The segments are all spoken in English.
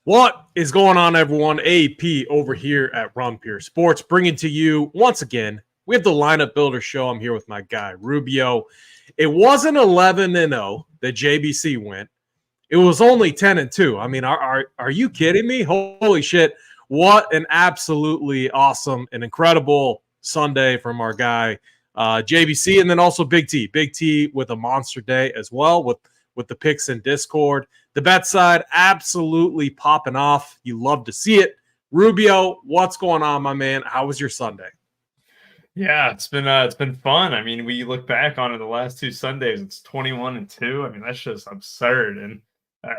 What is going on, everyone? AP over here at Ron Pierce Sports, bringing to you once again. We have the lineup builder show. I'm here with my guy Rubio. It wasn't 11-0 that JBC went. It was only 10-2. I mean, are you kidding me? Holy shit! What an absolutely awesome and incredible Sunday from our guy JBC, and then also Big T. Big T with a monster day as well with the picks in Discord. The bet side absolutely popping off. You love to see it. Rubio, what's going on, my man? How was your Sunday? Yeah, it's been fun. I mean, we look back on it the last two Sundays, it's 21-2. I mean, that's just absurd. And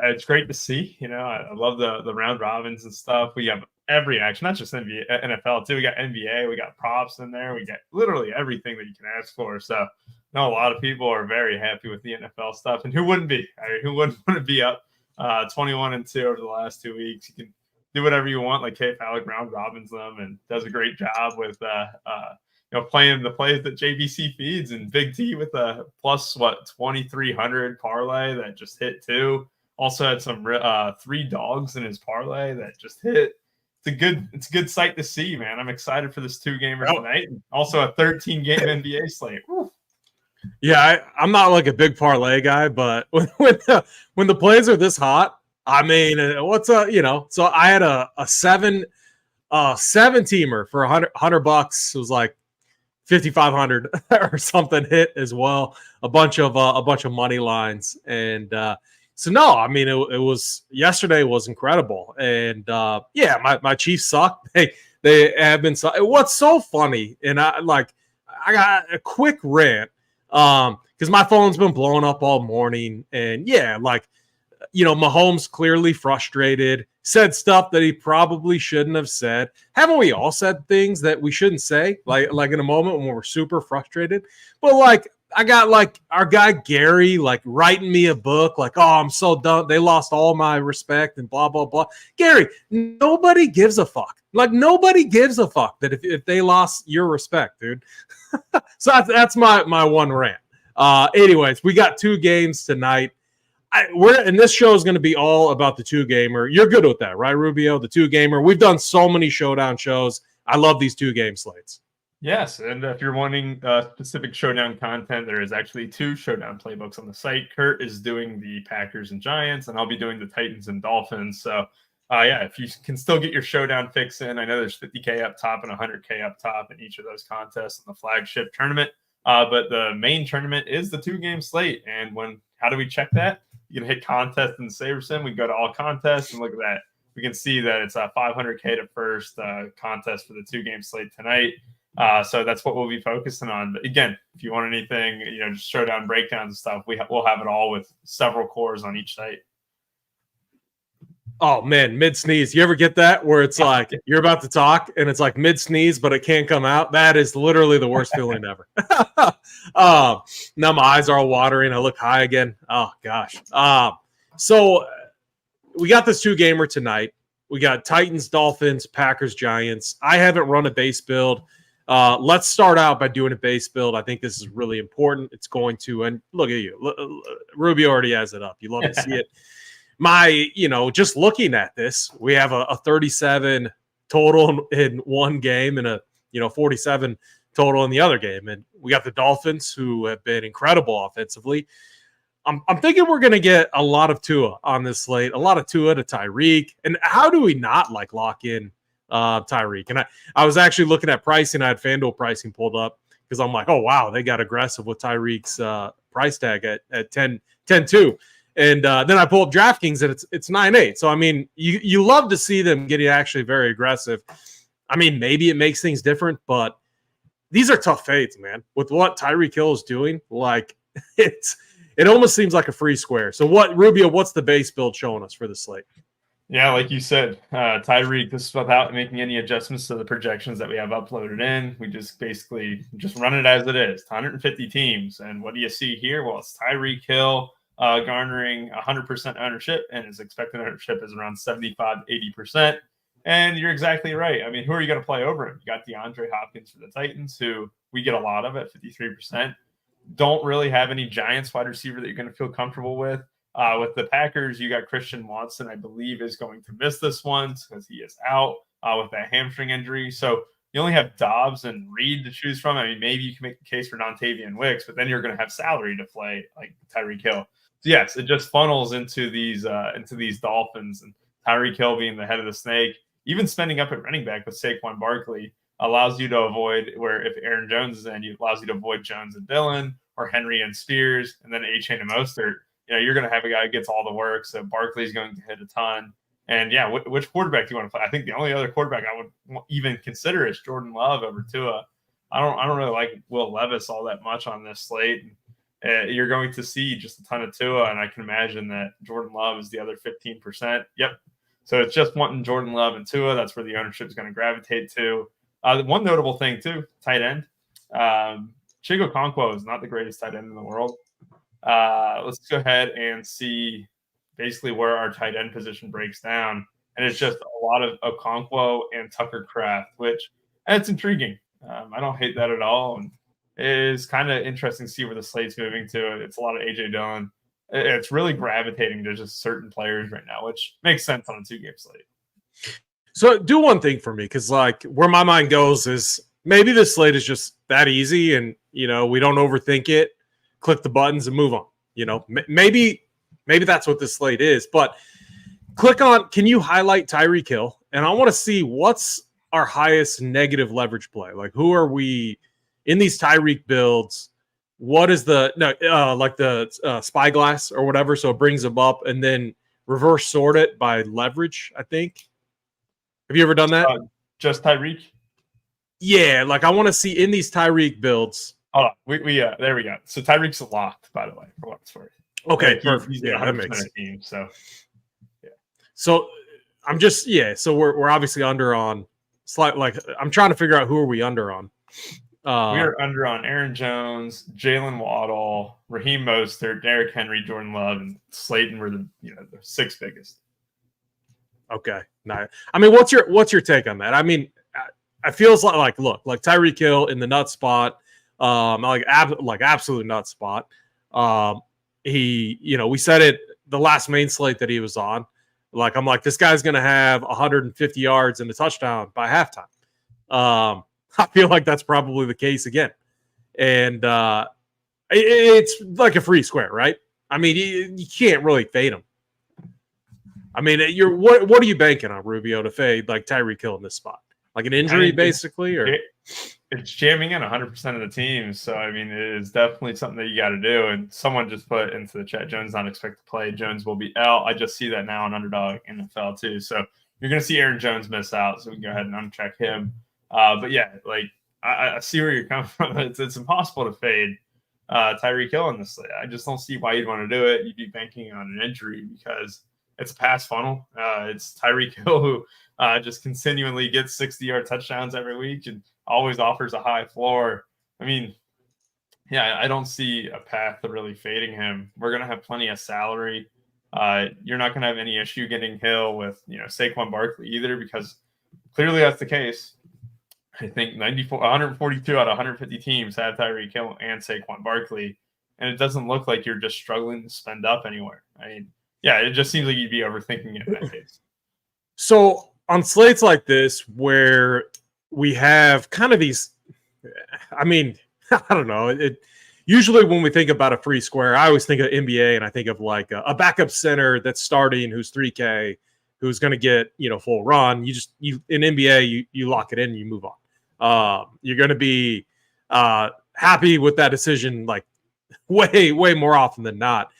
it's great to see. I love the round robins and stuff. We have every action, not just NBA, NFL too. We got NBA, we got props in there. We got literally everything that you can ask for. So a lot of people are very happy with the NFL stuff. And who wouldn't be? Who wouldn't want to be up 21-2 over the last 2 weeks? You can do whatever you want, like Kate Alec round robins them and does a great job with playing the plays that JVC feeds, and Big T with a plus 2,300 parlay that just hit too. Also had some 3 dogs in his parlay that just hit. It's a good sight to see, man. I'm excited for this 2-gamer tonight. And also a 13-game NBA slate. Woo. Yeah, I'm not like a big parlay guy, but when the plays are this hot, I mean, so I had a seven teamer for $100. It was like 5,500 or something hit as well. A bunch of money lines, and so no, I mean it was yesterday was incrediable, and my Chiefs suck. They have been. What's so funny, and I got a quick rant because my phone's been blowing up all morning, and Mahomes clearly frustrated, said stuff that he probably shouldn't have said. Haven't we all said things that we shouldn't say, like in a moment when we're super frustrated? But I got our guy Gary writing me a book oh, I'm so done. They lost all my respect and blah, blah, blah. Gary, nobody gives a fuck. Nobody gives a fuck that if they lost your respect, dude. So that's my one rant. Anyways, we got 2 games tonight. And this show is going to be all about the 2-gamer. You're good with that, right, Rubio? The 2-gamer. We've done so many showdown shows. I love these 2-game slates. Yes, and if you're wanting specific showdown content, there is actually 2 showdown playbooks on the site. Kurt is doing the Packers and Giants, and I'll be doing the Titans and Dolphins. So, if you can still get your showdown fix in, I know there's 50K up top and 100K up top in each of those contests in the flagship tournament. But the main tournament is the 2-game slate. And how do we check that? You can hit contest in the SaberSim. We go to all contests and look at that. We can see that it's a 500K to first contest for the 2-game slate tonight. So that's what we'll be focusing on. But again, if you want anything, just showdown breakdowns and stuff, we'll have it all with several cores on each site. Oh man, mid sneeze. You ever get that where it's like you're about to talk and it's like mid sneeze, but it can't come out? That is literally the worst feeling ever. Now my eyes are all watering. I look high again. Oh gosh. So we got this 2-gamer tonight. We got Titans, Dolphins, Packers, Giants. I haven't run a base build. Let's start out by doing a base build. I think this is really important. It's going to, and look at you. Rubio already has it up. You love to see it. Just looking at this, we have a 37 total in one game and a 47 total in the other game. And we got the Dolphins, who have been incredible offensively. I'm thinking we're going to get a lot of Tua on this slate, a lot of Tua to Tyreek. And how do we not lock in Tyreek? And I was actually looking at pricing. I had FanDuel pricing pulled up because I'm like, oh, wow, they got aggressive with Tyreek's price tag at 10-2. And then I pull up DraftKings and it's 9-8. So, I mean, you love to see them getting actually very aggressive. I mean, maybe it makes things different, but these are tough fades, man. With what Tyreek Hill is doing, it almost seems like a free square. So, Rubio, what's the base build showing us for the slate? Yeah, like you said, Tyreek, this is without making any adjustments to the projections that we have uploaded in. We just basically run it as it is, 150 teams. And what do you see here? Well, it's Tyreek Hill garnering 100% ownership, and his expected ownership is around 75-80%. And you're exactly right. I mean, who are you going to play over him? You got DeAndre Hopkins for the Titans, who we get a lot of at 53%. Don't really have any Giants wide receiver that you're going to feel comfortable with. With the Packers, you got Christian Watson, I believe, is going to miss this one because he is out with that hamstring injury. So you only have Dobbs and Reed to choose from. I mean, maybe you can make the case for Dontavian Wicks, but then you're going to have salary to play like Tyreek Hill. So yes, it just funnels into these Dolphins, and Tyreek Hill being the head of the snake. Even spending up at running back with Saquon Barkley allows you to avoid where if Aaron Jones is in, it allows you to avoid Jones and Dillon or Henry and Spears, and then A-Chain and Mostert. You're going to have a guy who gets all the work. So Barkley's going to hit a ton. And yeah, which quarterback do you want to play? I think the only other quarterback I would even consider is Jordan Love over Tua. I don't really like Will Levis all that much on this slate. You're going to see just a ton of Tua, and I can imagine that Jordan Love is the other 15%. Yep. So it's just wanting Jordan Love and Tua. That's where the ownership is going to gravitate to. One notable thing too, tight end. Chigo Okonkwo is not the greatest tight end in the world. Let's go ahead and see basically where our tight end position breaks down. And it's just a lot of Okonkwo and Tucker Kraft, which it's intriguing. I don't hate that at all. And it is kind of interesting to see where the slate's moving to. It's a lot of A.J. Dillon. It's really gravitating to just certain players right now, which makes sense on a 2-game slate. So do one thing for me, because like where my mind goes is maybe this slate is just that easy and, we don't overthink it, click the buttons and move on. Maybe that's what this slate is, but can you highlight Tyreek Hill? And I want to see what's our highest negative leverage play. Like who are we in these Tyreek builds? What is the spyglass or whatever? So it brings them up and then reverse sort it by leverage, I think. Have you ever done that? Just Tyreek? Yeah, like I want to see in these Tyreek builds. Oh, we there we go. So Tyreek's locked, by the way, for what it's worth. Okay, perfect. He's 100% team. So yeah. So I'm just So we're obviously under on slight. Like I'm trying to figure out who are we under on. We are under on Aaron Jones, Jalen Waddle, Raheem Mostert, Derrick Henry, Jordan Love, and Slayton were the six biggest. Okay, nice. I mean, what's your take on that? I mean, it feels like Tyreek Hill in the nut spot, absolute nut spot. We said it the last main slate that he was on. Like I'm like, this guy's gonna have 150 yards and a touchdown by halftime. I feel like that's probably the case again, and it's like a free square, right? I mean, you can't really fade him. I mean, what are you banking on, Rubio, to fade like Tyreek Hill in this spot? Like an injury, basically, or it's jamming in 100% of the teams. So I mean, it is definitely something that you got to do. And someone just put into the chat, Jones not expected to play. Jones will be out. I just see that now on Underdog NFL too. So you're going to see Aaron Jones miss out. So we can go ahead and uncheck him. But yeah, like I see where you're coming from. It's impossible to fade Tyreek Hill in this slate. I just don't see why you'd want to do it. You'd be banking on an injury because it's a pass funnel. It's Tyreek Hill who just continually gets 60-yard touchdowns every week and always offers a high floor. I mean, yeah, I don't see a path to really fading him. We're going to have plenty of salary. You're not going to have any issue getting Hill with, Saquon Barkley either, because clearly that's the case. I think 142 out of 150 teams have Tyreek Hill and Saquon Barkley, and it doesn't look like you're just struggling to spend up anywhere. I mean, yeah, it just seems like you'd be overthinking it in that case. So on slates like this, where we have kind of these, I mean, I don't know. Usually when we think about a free square, I always think of NBA and I think of like a backup center that's starting who's 3K, who's going to get, full run. You in NBA, you lock it in and you move on. You're going to be happy with that decision like way more often than not.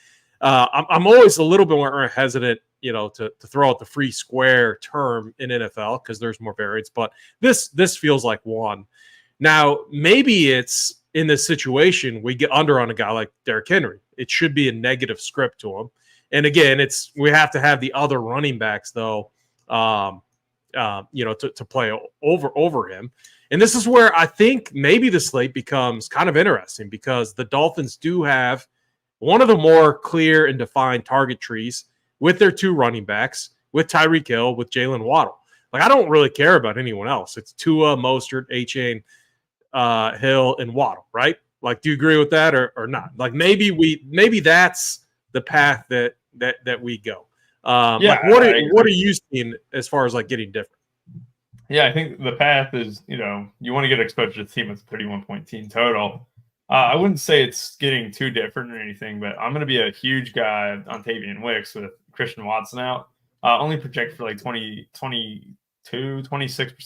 I'm always a little bit more hesitant, to throw out the free square term in NFL because there's more variants, but this feels like one. Now, maybe it's in this situation, we get under on a guy like Derrick Henry. It should be a negative script to him. And again, we have to have the other running backs though, to play over him. And this is where I think maybe the slate becomes kind of interesting because the Dolphins do have one of the more clear and defined target trees with their two running backs, with Tyreek Hill, with Jalen Waddle. Like, I don't really care about anyone else. It's Tua, Mostert, A-Chain, Hill, and Waddle, right? Like, do you agree with that or not? Like, maybe that's the path that that we go. Yeah, what are you seeing as far as like getting different? Yeah, I think the path is, you want to get exposure to the team with a 31-point team total. I wouldn't say it's getting too different or anything, but I'm going to be a huge guy on Tavian Wicks with Christian Watson out. Only projected for like 26%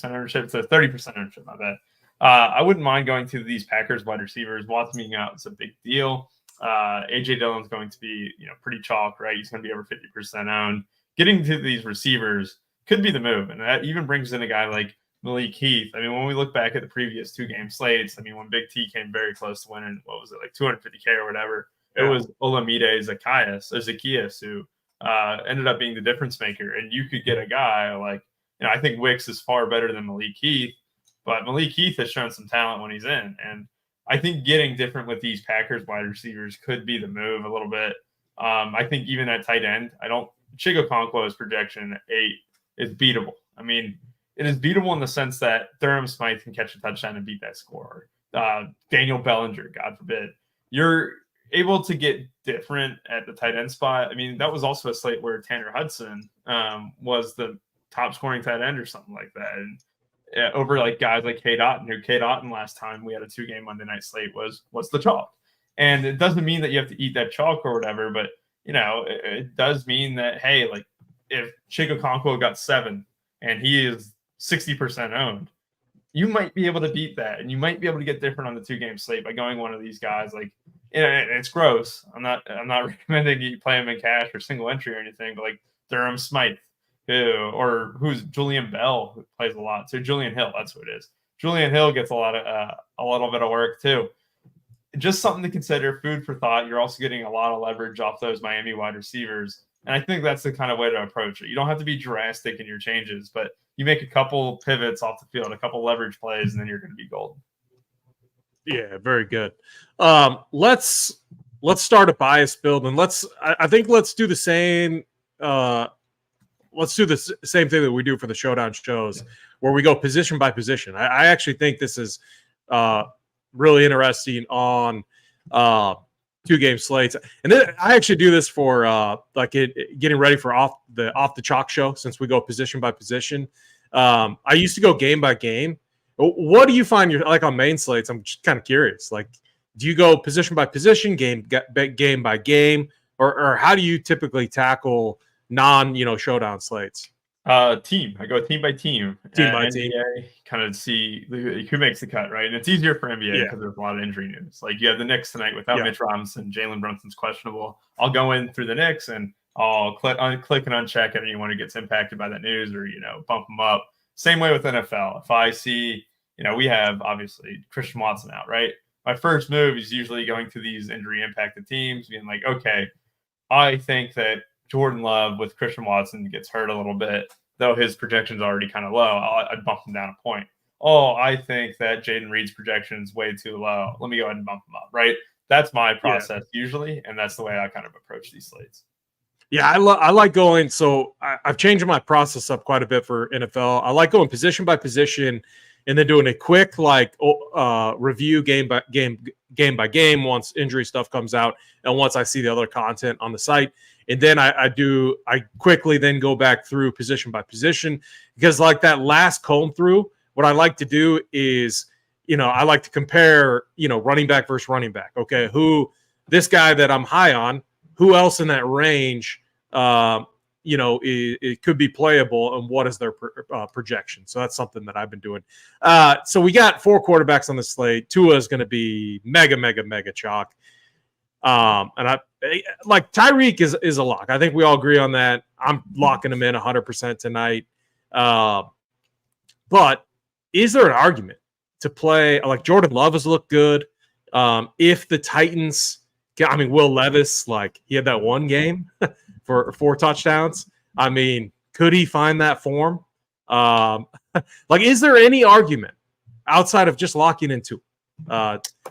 ownership. It's a 30% ownership, my bad. I wouldn't mind going to these Packers wide receivers. Watson being out is a big deal. AJ Dillon's going to be, pretty chalk, right? He's going to be over 50% owned. Getting to these receivers could be the move. And that even brings in a guy like Malik Heath. I mean, when we look back at the previous 2-game slates, I mean, when Big T came very close to winning, what was it, like 250K or whatever, it was Olamide Zacchaeus who ended up being the difference maker. And you could get a guy like, I think Wicks is far better than Malik Heath, but Malik Heath has shown some talent when he's in. And I think getting different with these Packers wide receivers could be the move a little bit. I think even at tight end, Chigo Okonkwo's projection at 8 is beatable. I mean, it is beatable in the sense that Durham Smythe can catch a touchdown and beat that score. Daniel Bellinger, God forbid. You're able to get different at the tight end spot. I mean, that was also a slate where Tanner Hudson was the top scoring tight end or something like that. And over like guys like Cade Otton, who Cade Otton last time we had a 2-game Monday night slate was the chalk. And it doesn't mean that you have to eat that chalk or whatever, but it does mean that, hey, like if Chico Okonkwo got 7 and he is 60% owned, you might be able to beat that. And you might be able to get different on the 2-game slate by going one of these guys. Like, it's gross. I'm not recommending you play him in cash or single entry or anything, but like Durham Smythe, who's Julian Bell, who plays a lot. So Julian Hill, that's who it is. Julian Hill gets a little bit of work too. Just something to consider, food for thought. You're also getting a lot of leverage off those Miami wide receivers. And I think that's the kind of way to approach it. You don't have to be drastic in your changes, but you make a couple pivots off the field, a couple leverage plays, and then you're going to be golden. Yeah, very good. Let's start a bias build, and let's do the same. Let's do the same thing that we do for the Showdown shows, where we go position by position. I actually think this is really interesting on 2-game slates, and then I actually do this for getting ready for off the chalk show, since we go position by position. I used to go game by game. What do you find like on main slates? I'm just kind of curious. Like, do you go position by position, game by game, or how do you typically tackle showdown slates? Team. I go team by team. Team by team. Kind of see who makes the cut, right? And it's easier for NBA because there's a lot of injury news. Like you have the Knicks tonight without Mitch Robinson. Jalen Brunson's questionable. I'll go in through the Knicks and I'll click and uncheck anyone who gets impacted by that news, or bump them up. Same way with NFL. If I see, we have obviously Christian Watson out, right? My first move is usually going to these injury impacted teams, being like, okay, I think that Jordan Love with Christian Watson gets hurt a little bit, though his projection's already kind of low. I'd bump him down a point. Oh, I think that Jaden Reed's projection is way too low. Let me go ahead and bump him up, right? That's my process usually, and that's the way I kind of approach these slates. Yeah, I like going. So I've changed my process up quite a bit for NFL. I like going position by position, and then doing a quick review game by game once injury stuff comes out, and once I see the other content on the site. And then I quickly then go back through position by position, because like that last comb through, what I like to do is, I like to compare, running back versus running back. Okay, this guy that I'm high on, who else in that range, it could be playable, and what is their projection? So that's something that I've been doing. So we got 4 quarterbacks on the slate. Tua is going to be mega chalk. And I like Tyreek is a lock. I think we all agree on that. I'm locking him in 100% tonight. But is there an argument to play? Like Jordan Love has looked good. If the Titans, Will Levis, like he had that one game for 4 touchdowns. I mean, could he find that form? Is there any argument outside of just locking into?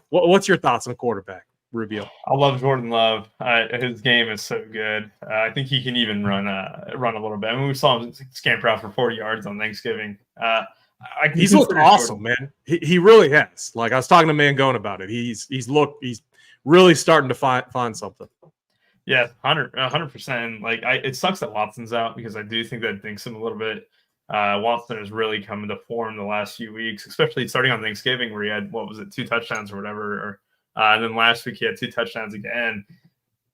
What's your thoughts on a quarterback, Rubio? I love Jordan Love. His game is so good. I think he can even run a little bit. I mean, we saw him scamper out for 40 yards on Thanksgiving. He's looked awesome, man. He really has. Like I was talking to Mangone about it. He's really starting to find something. Yeah, 100%. Like, it sucks that Watson's out because I do think that dinks him a little bit. Watson has really come into form the last few weeks, especially starting on Thanksgiving where he had, 2 touchdowns or whatever. And then last week he had 2 touchdowns again.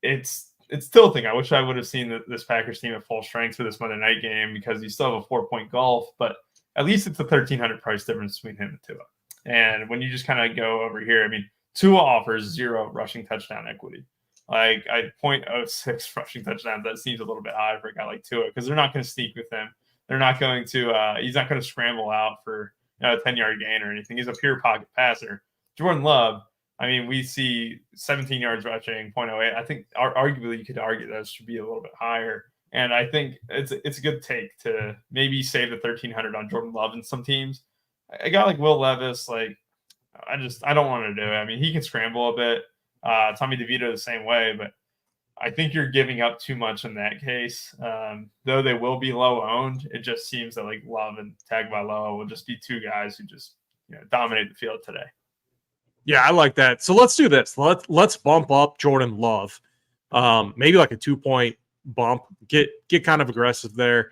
It's tilting. I wish I would have seen this Packers team at full strength for this Monday night game because you still have a 4-point golf, but at least it's a 1,300 price difference between him and Tua. And when you just kind of go over here, I mean, Tua offers 0 rushing touchdown equity. Like, 0.06 rushing touchdowns, that seems a little bit high for a guy like Tua because they're not going to sneak with him. They're not going to he's not going to scramble out for a 10-yard gain or anything. He's a pure pocket passer. Jordan Love, I mean, we see 17 yards rushing, 0.08. I think arguably you could argue that should be a little bit higher. And I think it's a good take to maybe save the 1,300 on Jordan Love in some teams. A guy like Will Levis, like, I don't want to do it. I mean, he can scramble a bit. Tommy DeVito the same way, but I think you're giving up too much in that case. Though they will be low owned, it just seems that like Love and Tagovailoa will just be 2 guys who just dominate the field today. Yeah, I like that. So let's do this. Let's bump up Jordan Love, maybe like a 2-point bump. Get kind of aggressive there,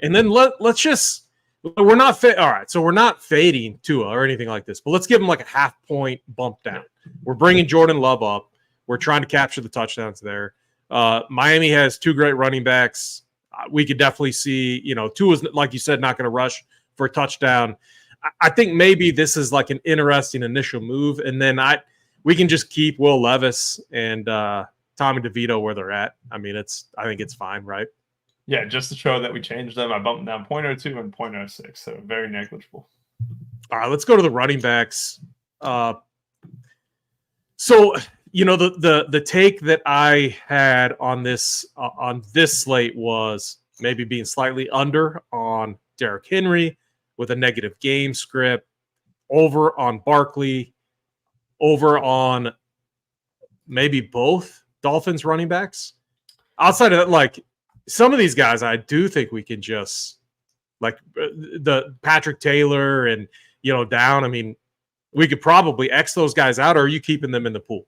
and then let's just. We're not all right. So we're not fading Tua or anything like this, but let's give him like a 0.5-point bump down. We're bringing Jordan Love up. We're trying to capture the touchdowns there. Miami has 2 great running backs. We could definitely see, Tua's, like you said, not going to rush for a touchdown. I think maybe this is like an interesting initial move, and then we can just keep Will Levis and Tommy DeVito where they're at. I mean, I think it's fine, right? Yeah, just to show that we changed them, I bumped them down 0.02 and 0.06, so very negligible. All right, let's go to the running backs. So, the take that I had on this slate was maybe being slightly under on Derrick Henry with a negative game script, over on Barkley, over on maybe both Dolphins running backs. Outside of that, like, some of these guys, I do think we can just, like, the Patrick Taylor and, down. I mean, we could probably X those guys out, or are you keeping them in the pool?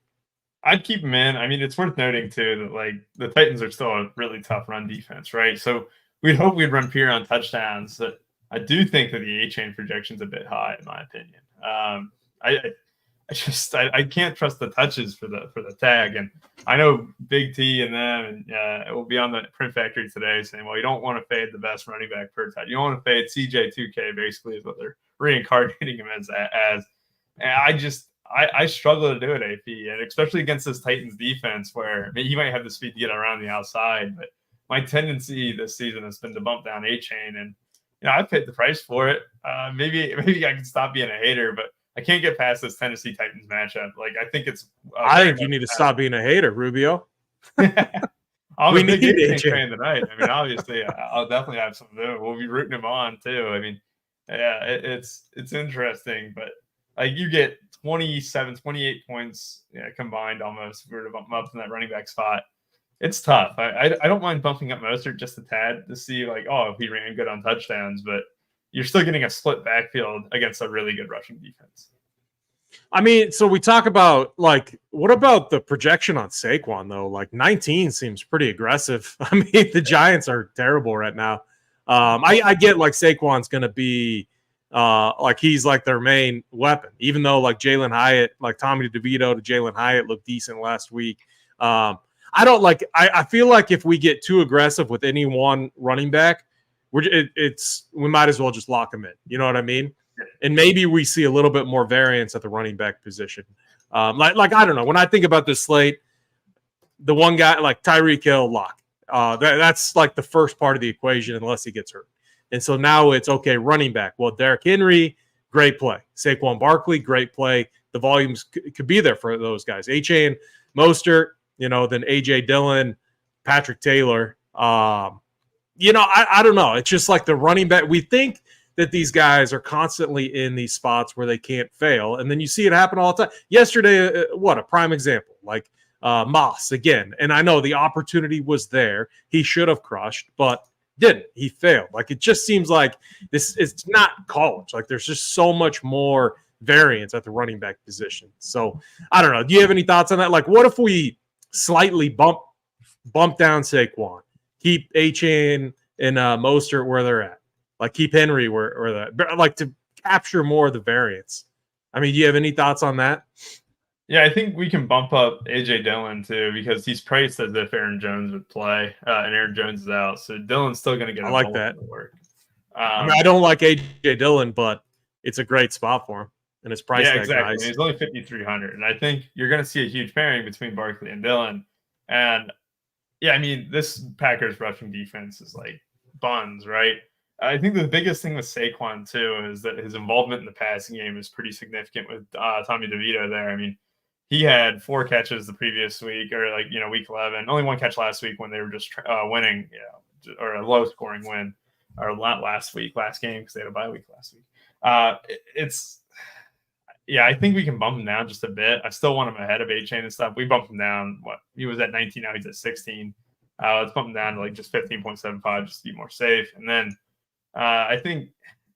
I'd keep them in. I mean, it's worth noting, too, that, like, the Titans are still a really tough run defense, right? So we'd hope we'd run Pierre on touchdowns. But I do think that the A-chain projection's a bit high, in my opinion. I can't trust the touches for the tag, and I know Big T and them, and it will be on the Print Factory today saying, well, you don't want to fade the best running back per touch. You don't want to fade CJ2K, basically, is what they're reincarnating him as. And I struggle to do it, AP, and especially against this Titans defense, where he might have the speed to get around the outside, but my tendency this season has been to bump down A-chain, and I've paid the price for it. Maybe I can stop being a hater, but I can't get past this Tennessee Titans matchup. Like, I think it's. I think you need to stop being a hater, Rubio. We need a fan tonight. I mean, obviously, I'll definitely have some of them. We'll be rooting him on too. I mean, yeah, it's interesting, but like, you get 27, 28 points combined almost if we were to bump him up in that running back spot. It's tough. I don't mind bumping up Mostert just a tad to see, like, if he ran good on touchdowns, but you're still getting a split backfield against a really good rushing defense. I mean, so we talk about, like, what about the projection on Saquon, though? Like, 19 seems pretty aggressive. I mean, the Giants are terrible right now. I get, like, Saquon's going to be, like, he's, like, their main weapon, even though, like, Jalen Hyatt, like, Tommy DeVito to Jalen Hyatt looked decent last week. I feel like if we get too aggressive with any one running back, we might as well just lock him in. You know what I mean? And maybe we see a little bit more variance at the running back position. Like I don't know. When I think about this slate, the one guy like Tyreek Hill, lock. That's like the first part of the equation unless he gets hurt. And so now it's okay, running back. Well, Derrick Henry, great play. Saquon Barkley, great play. The volumes could be there for those guys. A-Chain, Mostert, then A.J. Dillon, Patrick Taylor. I don't know. It's just like the running back. We think that these guys are constantly in these spots where they can't fail. And then you see it happen all the time. Yesterday, a prime example, like Moss again. And I know the opportunity was there. He should have crushed, but didn't. He failed. Like, it just seems like it's not college. Like, there's just so much more variance at the running back position. So I don't know. Do you have any thoughts on that? Like, what if we slightly bump bump down Saquon, keep A-Chain and Mostert where they're at, like keep Henry where they're at, like to capture more of the variance. I mean, do you have any thoughts on that? Yeah, I think we can bump up AJ Dillon too because he's priced as if Aaron Jones would play, and Aaron Jones is out, so Dillon's still going to get I a like bulk that. of the work. I mean, I don't like AJ Dillon, but it's a great spot for him, and his price tag's exactly. nice. And he's only 5,300, and I think you're going to see a huge pairing between Barkley and Dillon. And yeah, I mean, this Packers rushing defense is like buns, right? I think the biggest thing with Saquon too is that his involvement in the passing game is pretty significant with Tommy DeVito there. I mean, he had 4 catches the previous week, or week 11. Only 1 catch last week when they were just winning, or a low scoring win, or not last game because they had a bye week last week. I think we can bump him down just a bit. I still want him ahead of A-Chain and stuff. We bumped him down. He was at 19, now he's at 16. Let's bump him down to like just 15.75 just to be more safe. And then I think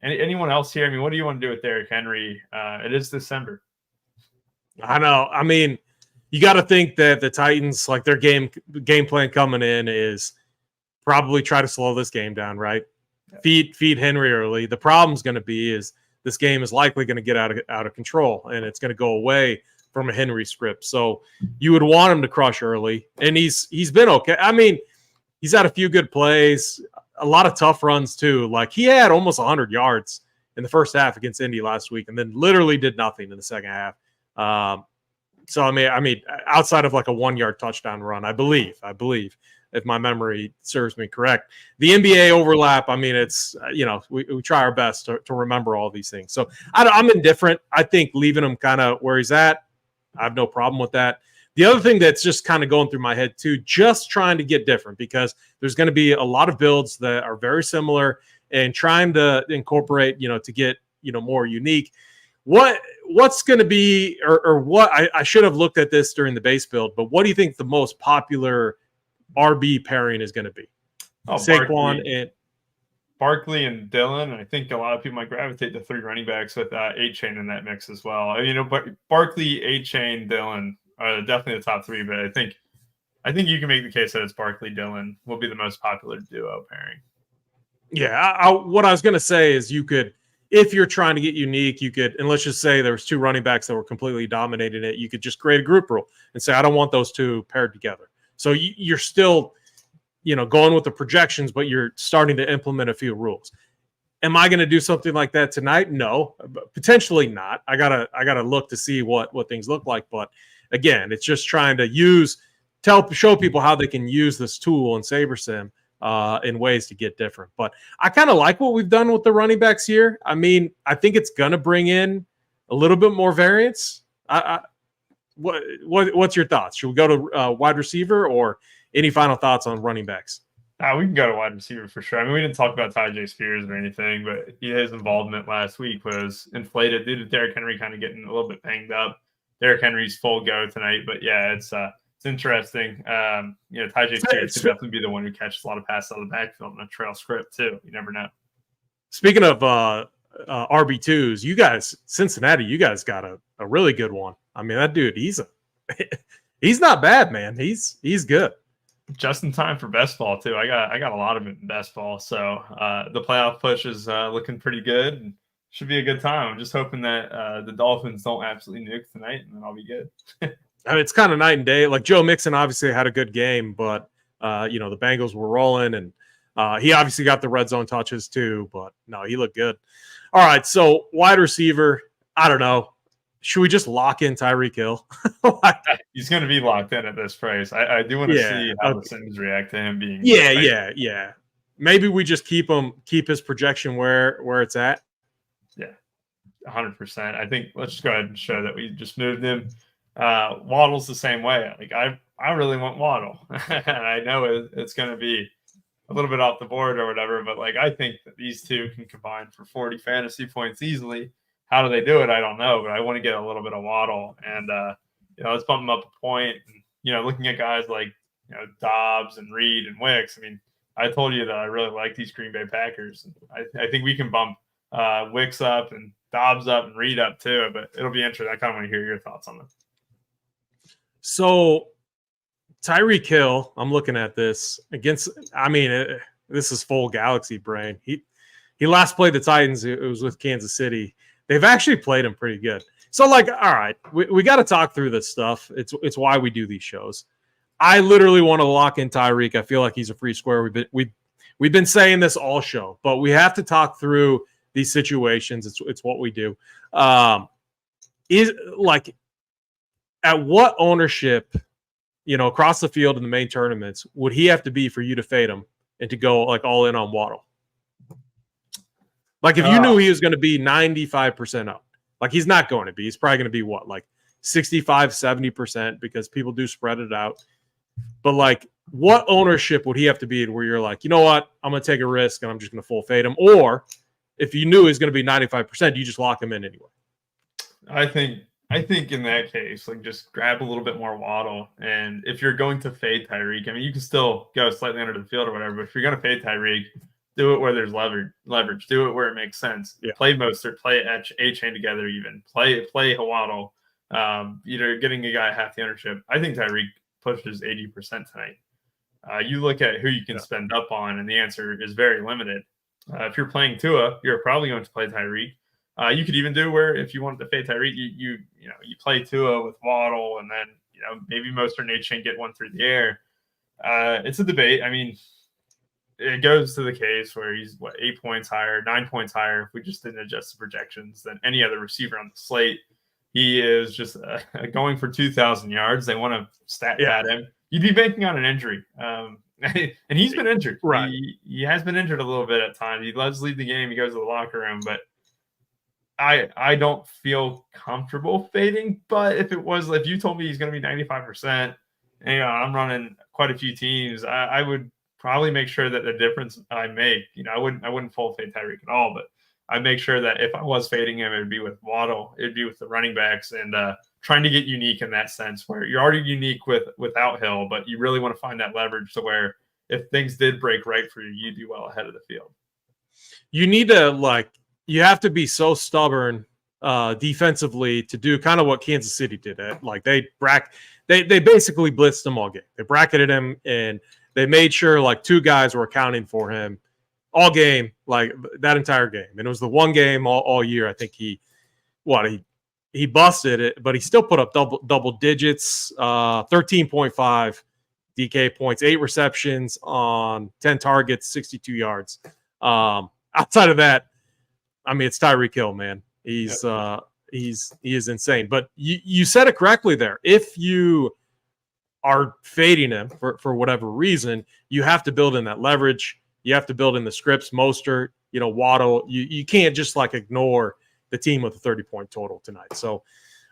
anyone else here, I mean, what do you want to do with Derrick Henry? It is December. I know. I mean, you got to think that the Titans, like their game plan coming in is probably try to slow this game down, right? Yeah. Feed Henry early. The problem's going to be is this game is likely going to get out of control, and it's going to go away from a Henry script. So you would want him to crush early, and he's been okay. I mean, he's had a few good plays, a lot of tough runs too. Like he had almost 100 yards in the first half against Indy last week, and then literally did nothing in the second half. So I mean, outside of like a 1-yard touchdown run, I believe, if my memory serves me correct, the NBA overlap. I mean, it's we try our best to remember all these things. So I'm indifferent. I think leaving him kind of where he's at, I have no problem with that. The other thing that's just kind of going through my head too, just trying to get different because there's going to be a lot of builds that are very similar and trying to incorporate, to get more unique. What's going to be, or what I should have looked at this during the base build, but what do you think the most popular RB pairing is going to be? Saquon Barkley and Dillon. I think a lot of people might gravitate to 3 running backs with A-Chain in that mix as well. But Barkley, A-Chain, Dillon are definitely the top 3. But I think you can make the case that it's Barkley, Dillon will be the most popular duo pairing. Yeah, what I was going to say is you could. If you're trying to get unique, you could, and let's just say there was 2 running backs that were completely dominating it, you could just create a group rule and say, I don't want those 2 paired together. So you're still, going with the projections, but you're starting to implement a few rules. Am I going to do something like that tonight? No, potentially not. I gotta look to see what things look like. But again, it's just trying to show people how they can use this tool in SaberSim. In ways to get different. But I kind of like what we've done with the running backs here. I mean, I think it's going to bring in a little bit more variance. What's your thoughts? Should we go to wide receiver or any final thoughts on running backs? We can go to wide receiver for sure. I mean, we didn't talk about Tyjae Spears or anything, but his involvement last week was inflated due to Derrick Henry kind of getting a little bit banged up. Derrick Henry's full go tonight, but yeah, it's interesting. Tyjae Spears could definitely be the one who catches a lot of passes out of the backfield in a trail script too. You never know. Speaking of RB2s, you guys, Cincinnati, you guys got a really good one. I mean, that dude, he's not bad, man. He's good. Just in time for best ball too. I got a lot of it in best ball, so the playoff push is looking pretty good. And should be a good time. I'm just hoping that the Dolphins don't absolutely nuke tonight, and then I'll be good. I mean, it's kind of night and day. Like Joe Mixon obviously had a good game, but the Bengals were rolling, and he obviously got the red zone touches too. But no, he looked good. All right, so wide receiver. I don't know. Should we just lock in Tyreek Hill? He's going to be locked in at this price. I do want to see how the Sims react to him being. Yeah. Maybe we just keep his projection where it's at. Yeah, 100%. I think let's just go ahead and show that we just moved him. Waddle's the same way. Like I really want Waddle, and I know it's going to be a little bit off the board or whatever, but like I think that these 2 can combine for 40 fantasy points easily. How do they do it? I don't know, but I want to get a little bit of Waddle, and let's bump them up a point. And, looking at guys like Dobbs and Reed and Wicks. I mean, I told you that I really like these Green Bay Packers. I think we can bump Wicks up and Dobbs up and Reed up too, but it'll be interesting. I kind of want to hear your thoughts on them. So Tyreek Hill, I'm looking at this against. I mean, this is full Galaxy brain. He last played the Titans. It was with Kansas City. They've actually played him pretty good. So, like, all right, we got to talk through this stuff. It's why we do these shows. I literally want to lock in Tyreek. I feel like he's a free square. We've been saying this all show, but we have to talk through these situations. It's what we do. Is like at what ownership, across the field in the main tournaments, would he have to be for you to fade him and to go like all in on Waddle? Like if you knew he was going to be 95% up, like he's not going to be. He's probably going to be what, like 65, 70% because people do spread it out. But like what ownership would he have to be where you're like, you know what, I'm going to take a risk and I'm just going to full fade him? Or if you knew he was going to be 95%, you just lock him in anyway. I think in that case, like just grab a little bit more Waddle. And if you're going to fade Tyreek, I mean, you can still go slightly under the field or whatever, but if you're going to fade Tyreek, do it where there's leverage. Do it where it makes sense. Yeah. Play Mostert, play A-Chain together even. Play Waddle. Getting a guy half the ownership. I think Tyreek pushes 80% tonight. You look at who you can spend up on, and the answer is very limited. If you're playing Tua, you're probably going to play Tyreek. You could even do where if you wanted to fade Tyreek, you play Tua with Waddle, and then maybe Mostert and A-Chain get one through the air. It's a debate. I mean, it goes to the case where he's 8 points higher, 9 points higher. If we just didn't adjust the projections than any other receiver on the slate, he is just going for 2,000 yards. They want to stat pad him. You'd be banking on an injury. And he's been injured. Right. He has been injured a little bit at times. He loves to leave the game. He goes to the locker room, but I don't feel comfortable fading. But if you told me he's going to be 95%, and I'm running quite a few teams, I would probably make sure that the difference I make, I wouldn't full fade Tyreek at all, but I'd make sure that if I was fading him, it'd be with Waddle, it'd be with the running backs, and trying to get unique in that sense where you're already unique without Hill, but you really want to find that leverage to where if things did break right for you, you'd be well ahead of the field. You need to you have to be so stubborn defensively to do kind of what Kansas City did. They basically blitzed him all game. They bracketed him and they made sure two guys were accounting for him all game, like that entire game. And it was the one game all year. I think he busted it, but he still put up double digits, 13.5 DK points, 8 receptions on 10 targets, 62 yards. Outside of that, I mean, it's Tyreek Hill, man. He is insane. But you said it correctly there. If you are fading him for whatever reason, you have to build in that leverage. You have to build in the scripts, Mostert, Waddle. You can't just ignore the team with a 30-point total tonight. So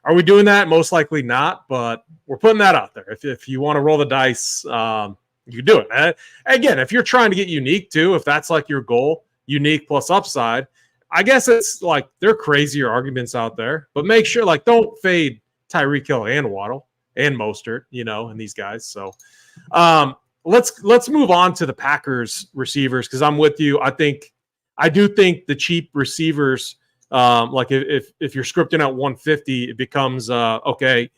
are we doing that? Most likely not, but we're putting that out there. If you want to roll the dice, you do it. Again, if you're trying to get unique too, if that's your goal, unique plus upside, I guess it's there are crazier arguments out there, but make sure don't fade Tyreek Hill and Waddle and Mostert, and these guys. So let's move on to the Packers receivers because I'm with you. I do think the cheap receivers, if you're scripting out 150, it becomes okay,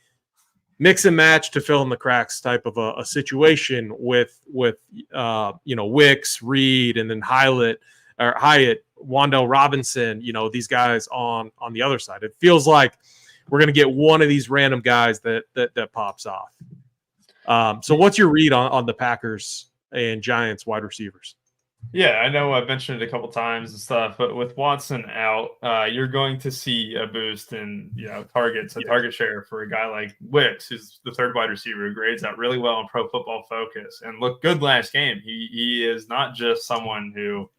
mix and match to fill in the cracks type of a situation with Wicks, Reed, and then Hyatt, Wan'Dale Robinson, these guys on the other side. It feels like we're going to get one of these random guys that pops off. So what's your read on the Packers and Giants wide receivers? Yeah, I know I've mentioned it a couple times and stuff, but with Watson out, you're going to see a boost in targets, target share for a guy like Wicks, who's the third wide receiver who grades out really well on Pro Football Focus and looked good last game. He is not just someone who,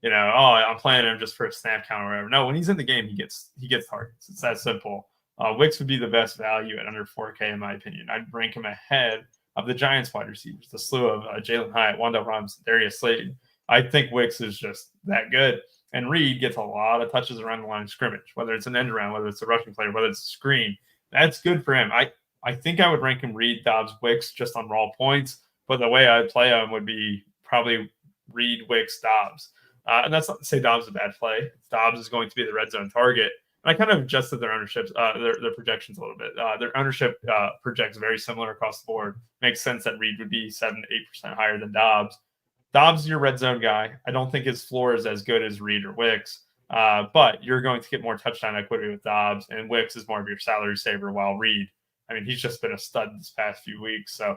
I'm playing him just for a snap count or whatever. No, when he's in the game, he gets targets. It's that simple. Wicks would be the best value at under 4K in my opinion. I'd rank him ahead of the Giants wide receivers, the slew of Jalen Hyatt, Wan'Dale Robinson, Darius Slade. I think Wicks is just that good. And Reed gets a lot of touches around the line of scrimmage, whether it's an end around, whether it's a rushing player, whether it's a screen. That's good for him. I think I would rank him Reed, Dobbs, Wicks just on raw points, but the way I'd play him would be probably Reed, Wicks, Dobbs. And that's not to say Dobbs is a bad play. Dobbs is going to be the red zone target. I kind of adjusted their ownerships, their projections a little bit. Their ownership projects very similar across the board. Makes sense that Reed would be 7 to 8% higher than Dobbs. Dobbs is your red zone guy. I don't think his floor is as good as Reed or Wicks, but you're going to get more touchdown equity with Dobbs, and Wicks is more of your salary saver, while Reed, I mean, he's just been a stud this past few weeks. So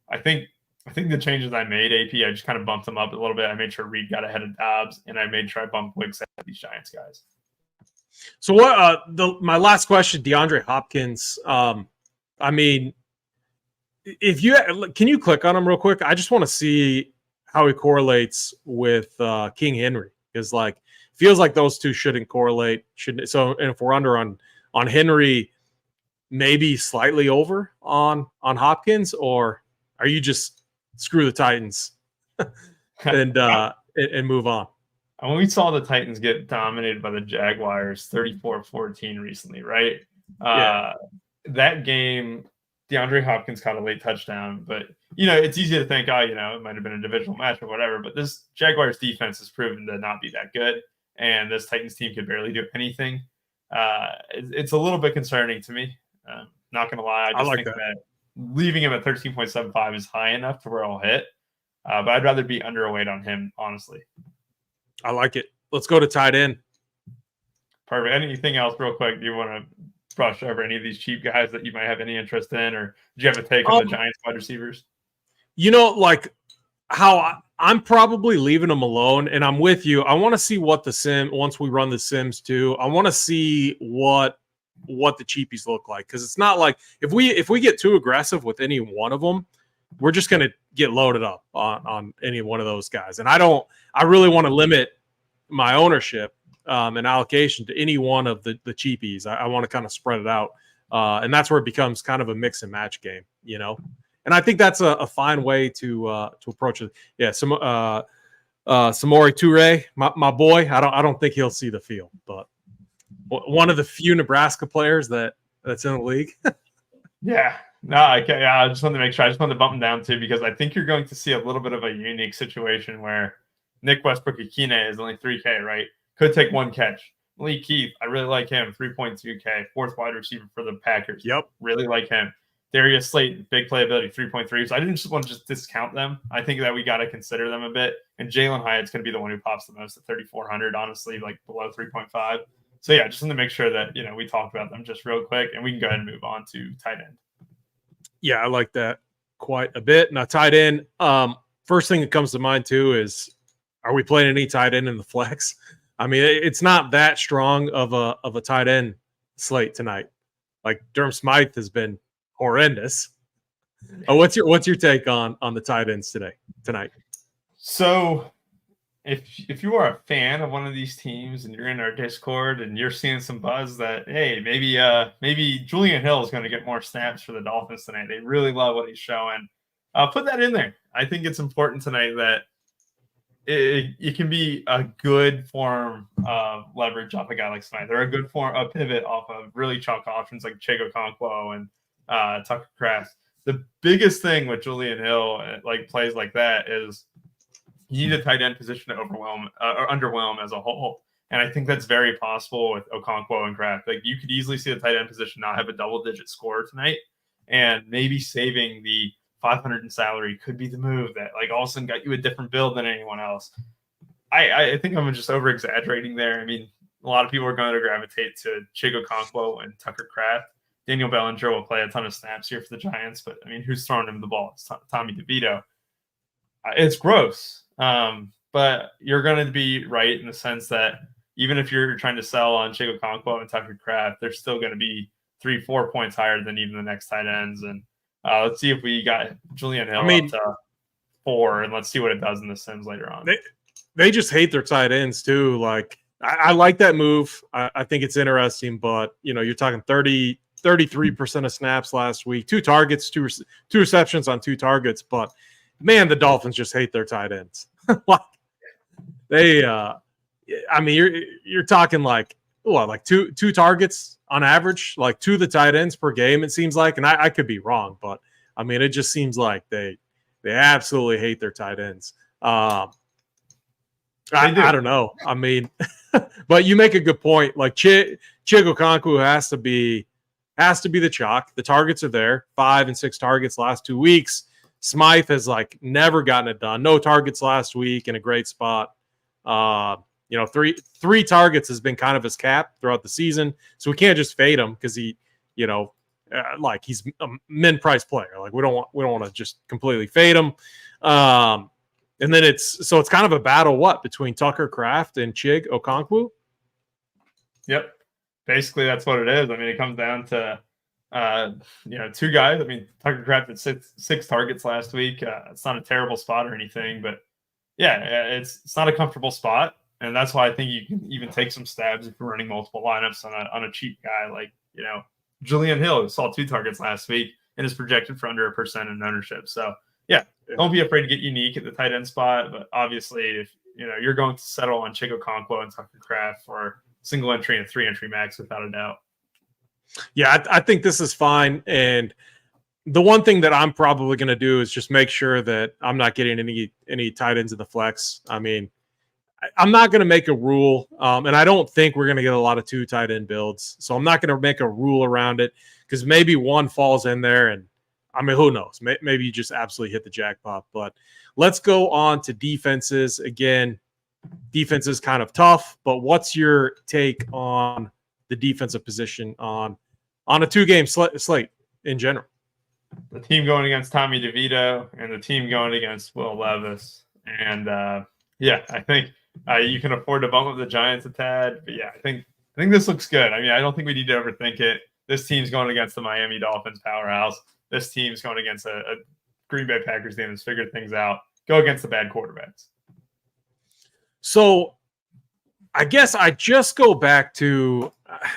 I think the changes I made, AP, I just kind of bumped them up a little bit. I made sure Reed got ahead of Dobbs, and I made sure I bumped Wicks ahead of these Giants guys. So what? My last question, DeAndre Hopkins. I mean, if you can you click on him real quick? I just want to see how he correlates with King Henry, because like feels like those two shouldn't correlate. Shouldn't so? And if we're under on Henry, maybe slightly over on Hopkins, or are you just screw the Titans and move on? And when we saw the Titans get dominated by the Jaguars 34-14 recently, right? That game, DeAndre Hopkins caught a late touchdown, but it's easy to think, it might have been a divisional match or whatever, but this Jaguars defense has proven to not be that good, and this Titans team could barely do anything. It's a little bit concerning to me. Not going to lie. I just think that leaving him at 13.75 is high enough to where I'll hit, but I'd rather be underweight on him, honestly. I like it. Let's go to tight end. Perfect. Anything else real quick? Do you want to brush over any of these cheap guys that you might have any interest in, or do you have a take on the Giants wide receivers? Like how I'm probably leaving them alone, and I'm with you. I want to see what once we run the Sims too, I want to see what the cheapies look like, because it's not like if we get too aggressive with any one of them, we're just going to get loaded up on any one of those guys. And I really want to limit my ownership and allocation to any one of the cheapies. I want to kind of spread it out. And that's where it becomes kind of a mix and match game, And I think that's a fine way to approach it. Yeah. Samori Toure, my boy, I don't think he'll see the field, but one of the few Nebraska players that's in the league. Yeah. No, I just wanted to make sure. I just wanted to bump him down too, because I think you're going to see a little bit of a unique situation where Nick Westbrook-Ikine is only 3K, right? Could take one catch. Lee Keith, I really like him, 3.2K, fourth wide receiver for the Packers. Yep. Really like him. Darius Slayton, big playability, 3.3. So I didn't just want to just discount them. I think that we got to consider them a bit. And Jalen Hyatt's going to be the one who pops the most at 3,400, honestly, like below 3.5. So yeah, just want to make sure that, we talk about them just real quick, and we can go ahead and move on to tight end. Yeah, I like that quite a bit. Now, tight end, first thing that comes to mind too is, are we playing any tight end in the flex? I mean, it's not that strong of a tight end slate tonight. Like Durham Smythe has been horrendous. What's your take on the tight ends tonight? So, if you are a fan of one of these teams and you're in our Discord and you're seeing some buzz that, hey, maybe Julian Hill is going to get more snaps for the Dolphins tonight, they really love what he's showing, put that in there. I think it's important tonight that it can be a good form of leverage off a guy like Smythe, or a good form of pivot off of really chalk options like Chego Okonkwo and Tucker Kraft. The biggest thing with Julian Hill, like plays like that, is you need a tight end position to overwhelm or underwhelm as a whole. And I think that's very possible with Okonkwo and Kraft. Like, you could easily see the tight end position not have a double-digit score tonight, and maybe saving the 500 in salary could be the move that, like, all of a sudden got you a different build than anyone else. I think I'm just over-exaggerating there. I mean, a lot of people are going to gravitate to Chego Okonkwo and Tucker Kraft. Daniel Bellinger will play a ton of snaps here for the Giants, but, I mean, who's throwing him the ball? It's Tommy DeVito. It's gross. But you're going to be right in the sense that even if you're trying to sell on Chego Okonkwo and Tucker Kraft, they're still going to be 3-4 points higher than even the next tight ends. And let's see if we got Julian Hill up to 4, and let's see what it does in the Sims later on. They just hate their tight ends too. Like, I like that move. I think it's interesting, but you're talking 33% of snaps last week, 2 targets, two receptions on 2 targets, but man, the Dolphins just hate their tight ends. They, I mean, you're talking like two targets on average, like to the tight ends per game. It seems like, and I could be wrong, but I mean, it just seems like they absolutely hate their tight ends. I don't know. I mean, but you make a good point. Like Chig Chig Okonkwo has to be the chalk. The targets are there, 5 and 6 targets last 2 weeks. Smythe has like never gotten it done. No targets last week in a great spot. Three targets has been kind of his cap throughout the season. So we can't just fade him because he, he's a min price player. Like we don't want to just completely fade him. And then it's kind of a battle between Tucker Kraft and Chig Okonkwo. Yep. Basically that's what it is. I mean, it comes down to two guys. I mean, Tucker Kraft had six targets last week. It's not a terrible spot or anything, but yeah, it's not a comfortable spot. And that's why I think you can even take some stabs if you're running multiple lineups on a cheap guy like, Julian Hill, who saw 2 targets last week and is projected for under 1% in ownership. So yeah, don't be afraid to get unique at the tight end spot. But obviously, if you're going to settle on Chig Okonkwo and Tucker Kraft for single entry and 3 entry max without a doubt. Yeah, I think this is fine. And the one thing that I'm probably going to do is just make sure that I'm not getting any tight ends in the flex. I mean, I'm not going to make a rule, and I don't think we're going to get a lot of 2 tight end builds. So I'm not going to make a rule around it because maybe one falls in there, and I mean, who knows? Maybe you just absolutely hit the jackpot. But let's go on to defenses. Again, defense is kind of tough, but what's your take on the defensive position on a 2-game slate in general? The team going against Tommy DeVito and the team going against Will Levis. And I think you can afford to bump up the Giants a tad. But yeah, I think this looks good. I mean, I don't think we need to overthink it. This team's going against the Miami Dolphins powerhouse. This team's going against a Green Bay Packers team that's figured things out. Go against the bad quarterbacks. So I guess I just go back to,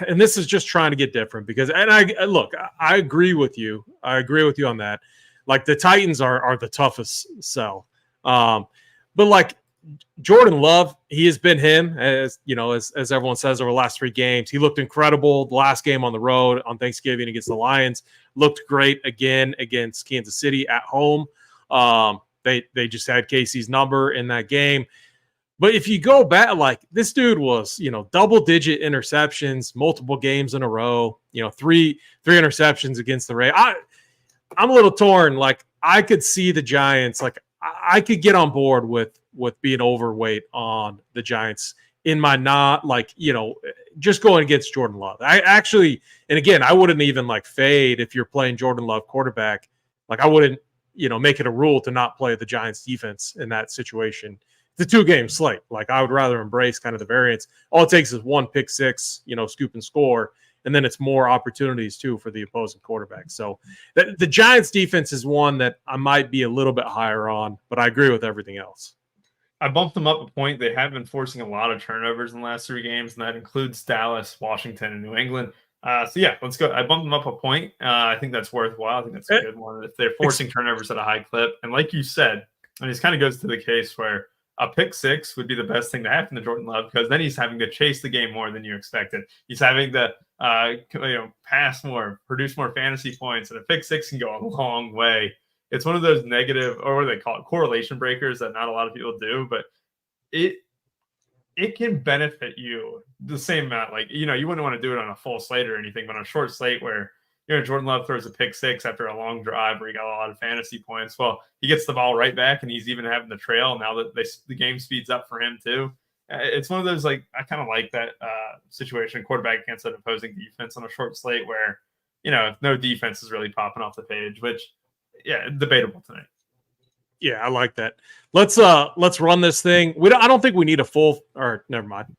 and this is just trying to get different because, and I agree with you. I agree with you on that. Like the Titans are the toughest sell. But like Jordan Love, he has been him as everyone says over the last 3 games. He looked incredible. The last game on the road on Thanksgiving against the Lions looked great again against Kansas City at home. They just had Casey's number in that game. But if you go back, like this dude was, double-digit interceptions, multiple games in a row, 3 interceptions against the Rays. I'm a little torn. Like I could see the Giants, like I could get on board with being overweight on the Giants in my just going against Jordan Love. I actually, and again, I wouldn't even like fade if you're playing Jordan Love quarterback. Like I wouldn't, make it a rule to not play the Giants defense in that situation. The 2-game slate. Like I would rather embrace kind of the variance. All it takes is 1 pick 6, scoop and score. And then it's more opportunities too for the opposing quarterback. So the Giants defense is one that I might be a little bit higher on, but I agree with everything else. I bumped them up a point. They have been forcing a lot of turnovers in the last 3 games, and that includes Dallas, Washington, and New England. Let's go. I bumped them up a point. I think that's worthwhile. I think that's a good one. If they're forcing turnovers at a high clip, and like you said, and this kind of goes to the case where a pick 6 would be the best thing to happen to Jordan Love because then he's having to chase the game more than you expected. He's having to pass more, produce more fantasy points, and a pick 6 can go a long way. It's one of those negative, or what do they call it, correlation breakers that not a lot of people do, but it can benefit you the same amount. Like, you wouldn't want to do it on a full slate or anything, but on a short slate where Jordan Love throws a pick 6 after a long drive where he got a lot of fantasy points. Well, he gets the ball right back, and he's even having the trail now that the game speeds up for him too. It's one of those, like, I kind of like that situation, quarterback against an opposing defense on a short slate where, if no defense is really popping off the page, which, yeah, debatable tonight. Yeah, I like that. Let's run this thing. I don't think we need a full, or never mind.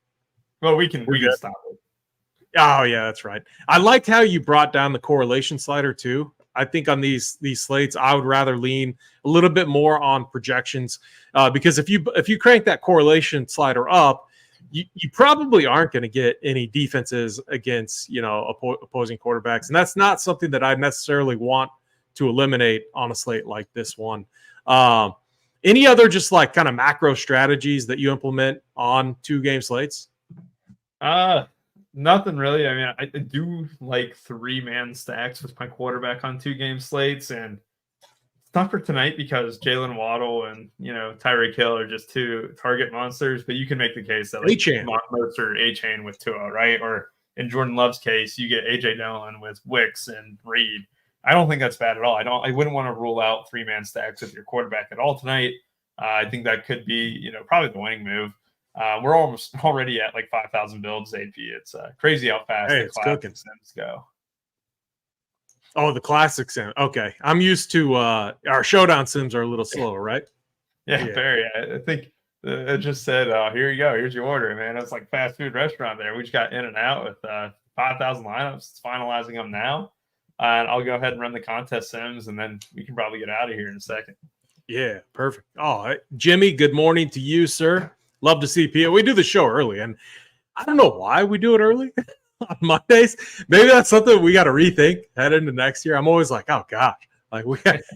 Well, we can stop it. Oh yeah, that's right. I liked how you brought down the correlation slider too. I think on these slates, I would rather lean a little bit more on projections because if you crank that correlation slider up, you probably aren't going to get any defenses against opposing quarterbacks, and that's not something that I necessarily want to eliminate on a slate like this one. Any other just like kind of macro strategies that you implement on 2-game slates? Nothing really. I mean, I do like 3-man stacks with my quarterback on 2-game slates, and it's not for tonight because Jalen Waddle and Tyreek Hill are just 2 target monsters. But you can make the case that like Mostert A-chain with Tua, right? Or in Jordan Love's case, you get A.J. Dillon with Wicks and Reed. I don't think that's bad at all. I wouldn't want to rule out 3-man stacks with your quarterback at all tonight. I think that could be, probably the winning move. We're almost already at like 5,000 builds AP. It's crazy how fast the classic sims go. Oh, the classic sim. Okay. I'm used to our showdown sims are a little slower, right? Yeah. Very. I think it just said, here you go. Here's your order, man. It's like fast food restaurant there. We just got in and out with 5,000 lineups. It's finalizing them now. And I'll go ahead and run the contest sims, and then we can probably get out of here in a second. Yeah, perfect. Oh, Jimmy, good morning to you, sir. Love to see Pia. We do the show early, and I don't know why we do it early on Mondays. Maybe that's something we got to rethink head into next year. I'm always like, oh gosh, like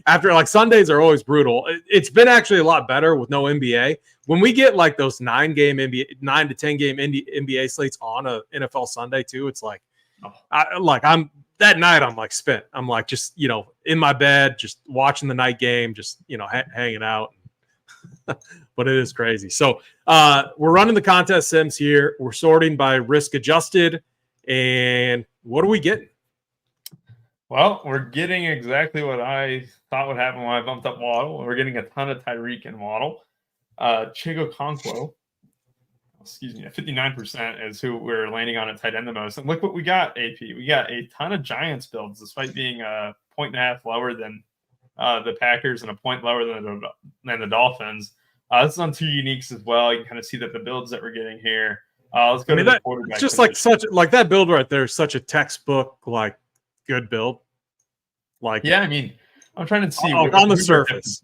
after like Sundays are always brutal. It's been actually a lot better with no NBA. When we get like those 9 to 10 game NBA slates on a NFL Sunday too, it's like, I'm that night I'm like spent. I'm like just in my bed, just watching the night game, just hanging out. But it is crazy. So we're running the contest sims here. We're sorting by risk adjusted. And what are we getting? Well, we're getting exactly what I thought would happen when I bumped up Waddle. We're getting a ton of Tyreek and Waddle. Chigo Conquo, excuse me, 59% is who we're landing on at tight end the most. And look what we got, AP. We got a ton of Giants builds, despite being a 1.5 lower than the Packers and a point lower than the Dolphins. This is on 2 uniques as well. You can kind of see that the builds that we're getting here. Let's go to the quarterback. It's just like that build right there is such a textbook, like good build. Like, yeah, I mean, I'm trying to see on the surface.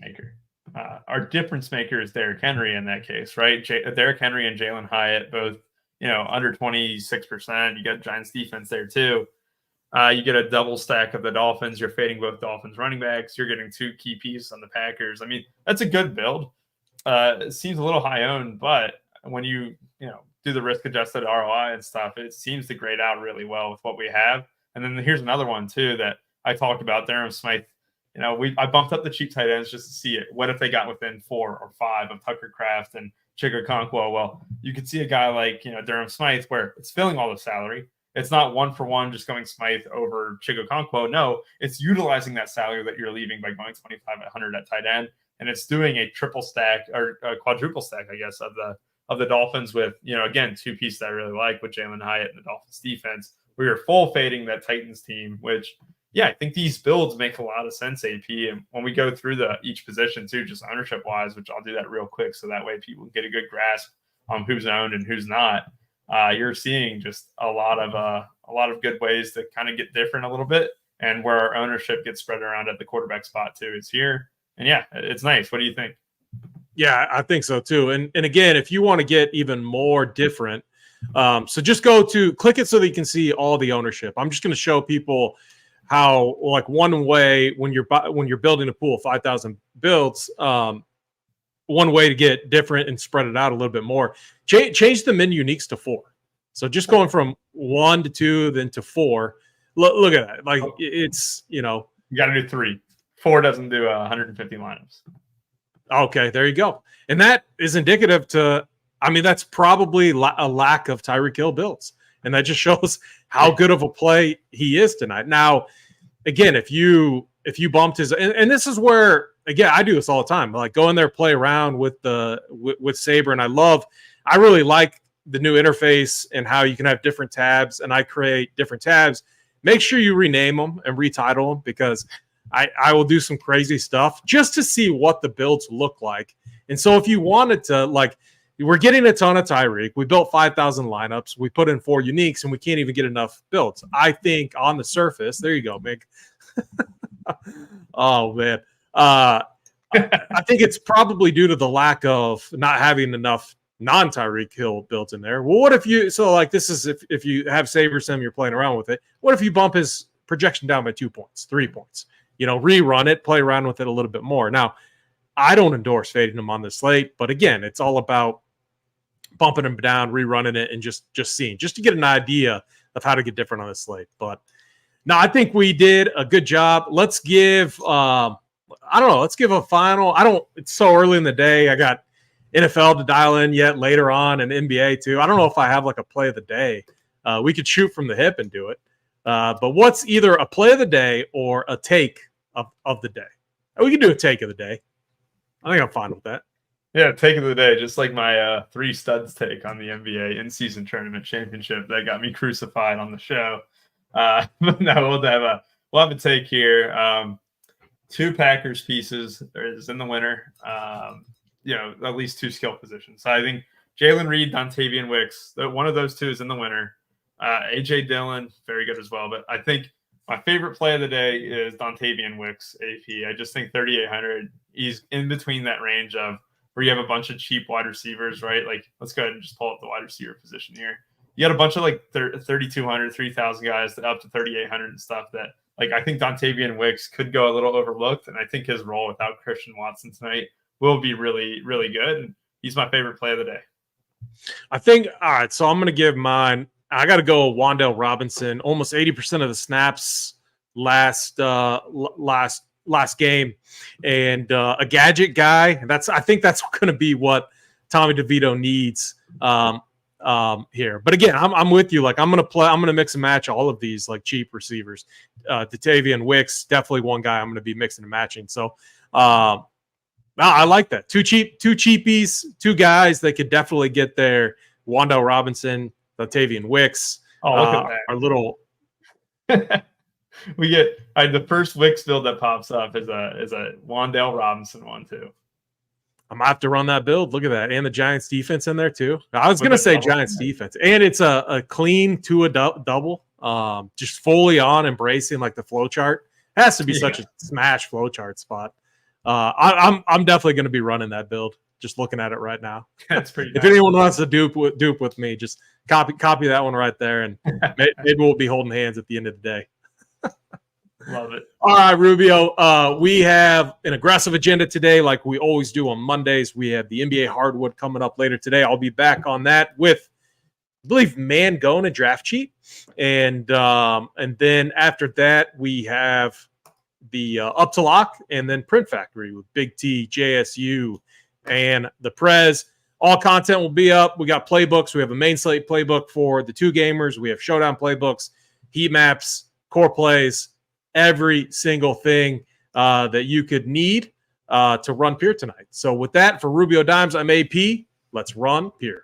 Our difference maker is Derrick Henry in that case, right? Derrick Henry and Jalen Hyatt, both, under 26%. You got Giants defense there too. You get a double stack of the Dolphins. You're fading both Dolphins running backs. You're getting 2 key pieces on the Packers. I mean, that's a good build. It seems a little high owned, but when you do the risk adjusted ROI and stuff, it seems to grade out really well with what we have. And then here's another one too that I talked about, Durham Smythe. I bumped up the cheap tight ends just to see it. What if they got within 4 or 5 of Tucker Kraft and Chico Conquo? Well, you could see a guy like Durham Smythe where it's filling all the salary. It's not 1-for-1 just going Smythe over Chico Conquo. No, it's utilizing that salary that you're leaving by going 25 at 100 at tight end, and it's doing a triple stack or a quadruple stack, I guess, of the Dolphins with again 2 pieces that I really like with Jalen Hyatt and the Dolphins defense. We are full fading that Titans team, which I think these builds make a lot of sense, AP. And when we go through each position too, just ownership wise, which I'll do that real quick, so that way people get a good grasp on who's owned and who's not. You're seeing just a lot of good ways to kind of get different a little bit, and where our ownership gets spread around at the quarterback spot too is here. And it's nice. What do you think? Yeah, I think so too. And again, if you want to get even more different, so just click it so that you can see all the ownership. I'm just going to show people how, like, one way when you're building a pool of 5,000 builds, one way to get different and spread it out a little bit more, change the min uniques to 4. So just going from 1 to 2, then to 4. Look at that. Like, it's, you got to do 3. 4 doesn't do 150 lineups. Okay, there you go. And that is indicative to, that's probably a lack of Tyreek Hill builds. And that just shows how good of a play he is tonight. Now, again, if you bumped his, and this is where, again, I do this all the time. Like, go in there, play around with Saber. And I really like the new interface and how you can have different tabs, and I create different tabs. Make sure you rename them and retitle them, because I will do some crazy stuff just to see what the builds look like. And so if you wanted to, like, we're getting a ton of Tyreek. We built 5,000 lineups. We put in 4 uniques, and we can't even get enough builds. I think on the surface, there you go, Mick. Oh, man. I think it's probably due to the lack of not having enough non-Tyreek Hill built in there. Well, what if you – so, like, this is if you have SaberSim, you're playing around with it. What if you bump his projection down by 2 points, 3 points? Rerun it, play around with it a little bit more. Now, I don't endorse fading him on the slate, but again, it's all about bumping him down, rerunning it, and just seeing, just to get an idea of how to get different on the slate. But no, I think we did a good job. Let's give, let's give a final. It's so early in the day. I got NFL to dial in yet later on, and NBA too. I don't know if I have like a play of the day. We could shoot from the hip and do it. But what's either a play of the day or a take of the day? We can do a take of the day. I think I'm fine with that. Yeah, take of the day, just like my 3 studs take on the NBA in-season tournament championship that got me crucified on the show. But no, we'll have a take here. 2 Packers pieces is in the winner. At least 2 skill positions. So I think Jalen Reed, Dontavian Wicks, one of those 2 is in the winner. AJ Dillon, very good as well. But I think my favorite play of the day is Dontavian Wicks, AP. I just think 3,800, he's in between that range of where you have a bunch of cheap wide receivers, right? Like, let's go ahead and just pull up the wide receiver position here. You got a bunch of like 3,200, 3,000 guys up to 3,800 and stuff that, like, I think Dontavian Wicks could go a little overlooked. And I think his role without Christian Watson tonight will be really, really good. And he's my favorite play of the day. I think, all right, so I'm going to give mine. I got to go Wan'Dale Robinson, almost 80% of the snaps last game, and a gadget guy. I think that's going to be what Tommy DeVito needs here. But again, I'm with you. Like, I'm going to mix and match all of these like cheap receivers. Dontavian Wicks, definitely one guy I'm going to be mixing and matching. So I like that. 2 cheapies, 2 guys that could definitely get there. Wan'Dale Robinson, Dontavian Wicks. Oh, look at that. Our little. We get the first Wicks build that pops up is a Wan'Dale Robinson one too. I'm gonna have to run that build. Look at that, and the Giants defense in there too. I was gonna say Giants defense, and it's a clean to a double. Just fully on embracing like the flow chart. Has to be such a smash flow chart spot. I'm definitely gonna be running that build. Just looking at it right now. That's pretty. If anyone wants to dupe with me, just copy that one right there, and maybe we'll be holding hands at the end of the day. Love it. All right, Rubio. We have an aggressive agenda today, like we always do on Mondays. We have the NBA hardwood coming up later today. I'll be back on that with, I believe, Mangone and Draft Cheat, and then after that we have the Up to Lock, and then Print Factory with Big T, JSU, and the Prez. All content will be up. We got playbooks. We have a main slate playbook for the 2 gamers. We have showdown playbooks, heat maps, core plays, every single thing that you could need to run Pier tonight. So with that, for Rubio Dimes, I'm AP. Let's run Pier.